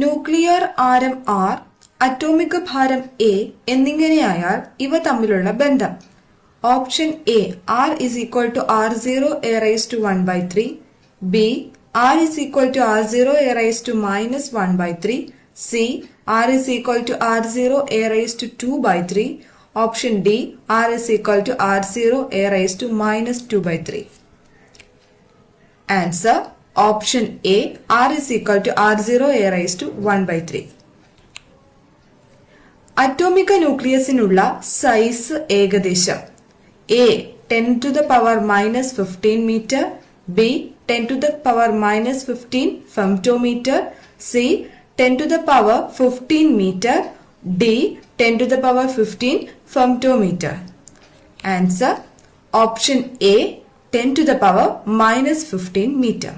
Nuclear ആരം r, അറ്റോമിക ഭാരം a എന്നിങ്ങനെയായാൽ ഇവ തമ്മിലുള്ള ബന്ധം. Option A r r0 a raised to 1/3, b r r0 a raised to -1/3, c r r0 a raised to 2/3, option d r r0 a raised to -2/3. Answer option A r r0 a raised to 1/3. Atomic ന്യൂക്ലിയസിനുള്ള size ഏകദേശം എ 10 to the power -15 meter, b 10 to the power -15 femtometer, c 10 to the power 15 meter, d 10 to the power 15 femtometer. Answer option A 10 to the power -15 meter.